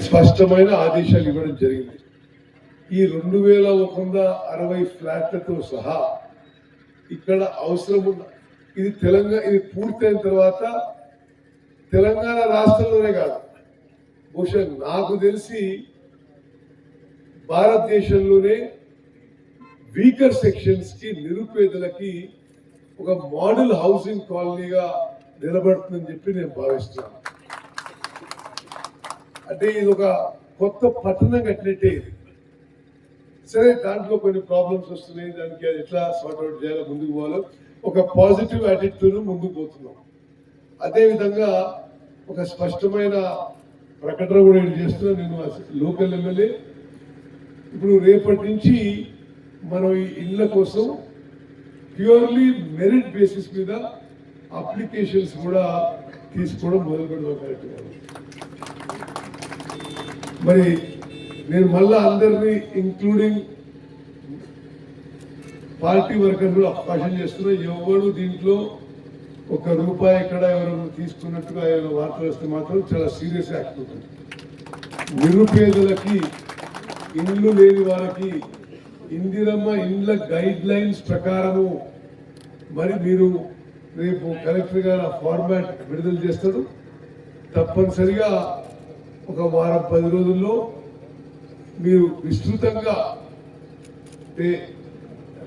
స్పష్టమైన ఆదేశాలు ఇవ్వడం జరిగింది. ఈ 2160 ఫ్లాట్లతో సహా ఇక్కడ అవసరం ఉన్న ఇది తెలంగాణ, ఇది పూర్తయిన తర్వాత తెలంగాణ రాష్ట్రంలోనే కాదు, బహుశా నాకు తెలిసి భారతదేశంలోనే వీకర్ సెక్షన్స్ కి, నిరుపేదలకి ఒక మోడల్ హౌసింగ్ కాలనీగా నిలబడుతుందని చెప్పి నేను భావిస్తున్నాను. అంటే ఇది ఒక కొత్త పట్టణం కట్టినట్టే. ఇది సరే, దాంట్లో కొన్ని ప్రాబ్లమ్స్ వస్తున్నాయి, దానికి అది ఎట్లా సార్ట్అవుట్ చేయాలో, ముందుకు పోవాలో ఒక పాజిటివ్ యాటిట్యూడ్ ముందుకు పోతున్నాం. అదేవిధంగా ఒక స్పష్టమైన ప్రకటన కూడా చేస్తున్నా. నేను లోకల్ ఎమ్మెల్యే, ఇప్పుడు రేపటి నుంచి మనం ఈ ఇళ్ల కోసం ప్యూర్లీ మెరిట్ బేసిస్ మీద అప్లికేషన్స్ కూడా తీసుకోవడం మొదలు పెడతాం. మరి నేను మళ్ళా అందరినీ ఇంక్లూడింగ్ పార్టీ వర్కర్స్ కూడా అవకాశం చేస్తున్నా. ఎవరు దీంట్లో ₹1 ఎక్కడ ఎవరైనా తీసుకున్నట్టుగా ఏమైనా వార్తలు వస్తే మాత్రం చాలా సీరియస్ యాక్ట్ ఉంటుంది. నిరుపేదలకి, ఇండ్లు లేని వారికి ఇందిరమ్మ ఇండ్ల గైడ్ లైన్స్ ప్రకారము మరి మీరు రేపు కలెక్టర్ గారు ఫార్మాట్ విడుదల చేస్తాడు. తప్పనిసరిగా ఒక వారం 10 రోజుల్లో మీరు విస్తృతంగా,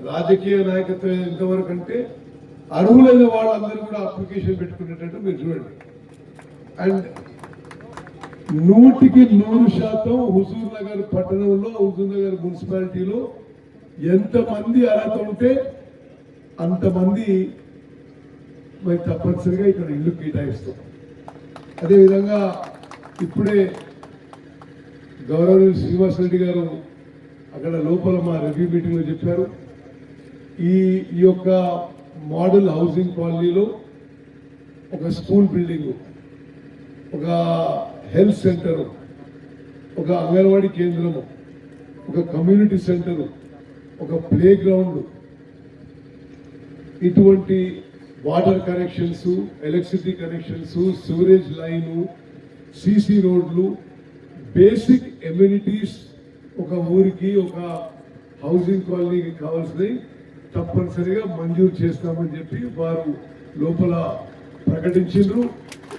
రాజకీయ నాయకత్వం ఎంతవరకు అంటే అర్హులైన వాళ్ళందరూ కూడా అప్లికేషన్ పెట్టుకునేటట్టు మీరు చూడండి. అండ్ 100% హుజూర్ నగర్ పట్టణంలో, హుజూర్ నగర్ మున్సిపాలిటీలో ఎంతమంది అర్హత ఉంటే అంతమంది మరి తప్పనిసరిగా ఇక్కడ ఇల్లు కేటాయిస్తాం. అదేవిధంగా ఇప్పుడే గౌరవనీయులు శ్రీనివాసరెడ్డి గారు అక్కడ లోపల మా రివ్యూ మీటింగ్ లో చెప్పారు, ఈ యొక్క మోడల్ హౌసింగ్ కాలనీలో ఒక స్కూల్ బిల్డింగ్, ఒక హెల్త్ సెంటర్, ఒక అంగన్వాడీ కేంద్రము, ఒక కమ్యూనిటీ సెంటర్, ఒక ప్లే గ్రౌండ్, ఇటువంటి water connections, electricity connections, sewerage line, CC రోడ్లు, బేసిక్ ఎమ్యూనిటీస్ ఒక ఊరికి, ఒక హౌసింగ్ కాలనీకి కావాల్సినవి తప్పనిసరిగా మంజూరు చేస్తామని చెప్పి వారు లోపల ప్రకటించారు.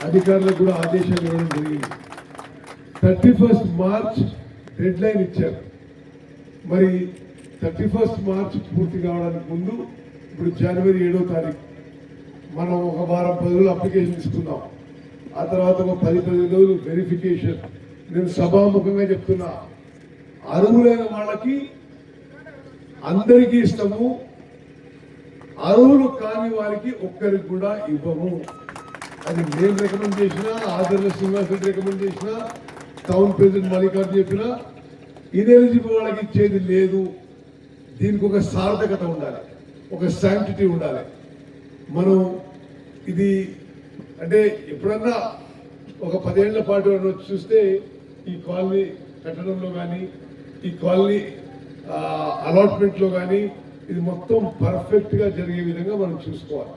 అధికారులకు కూడా ఆదేశాలు ఇవ్వడం జరిగింది. 31 మార్చ్ డెడ్ లైన్ ఇచ్చారు. మరి 31 మార్చ్ పూర్తి కావడానికి ముందు ఇప్పుడు జనవరి 7వ తారీఖు మనం ఒక వారం 10 రోజులు అప్లికేషన్ ఇస్తున్నాం. ఆ తర్వాత ఒక 10-15 రోజులు వెరిఫికేషన్. నేను సభాముఖంగా చెప్తున్నా, అర్హులైన వాళ్ళకి అందరికీ ఇస్తాము, అర్హులు కాని వారికి ఒక్కరికి కూడా ఇవ్వము. అది నేను రికమెండ్ చేసిన, ఆదరణ శ్రీనివాసరెడ్డి రికమెండ్ చేసిన, టౌన్ ప్రెసిడెంట్ మల్లికార్జున చెప్పిన, ఇనెలిజిబుల్ వాళ్ళకి ఇచ్చేది లేదు. దీనికి ఒక సార్థకత ఉండాలి, ఒక శాంక్టిటీ ఉండాలి. మనం ఇది అంటే ఎప్పుడన్నా ఒక 10 ఏళ్ల పాటు చూస్తే ఈ కాలనీ కట్టడంలో కానీ, ఈ కాలనీ అలాట్మెంట్లో కానీ ఇది మొత్తం పర్ఫెక్ట్గా జరిగే విధంగా మనం చూసుకోవాలి.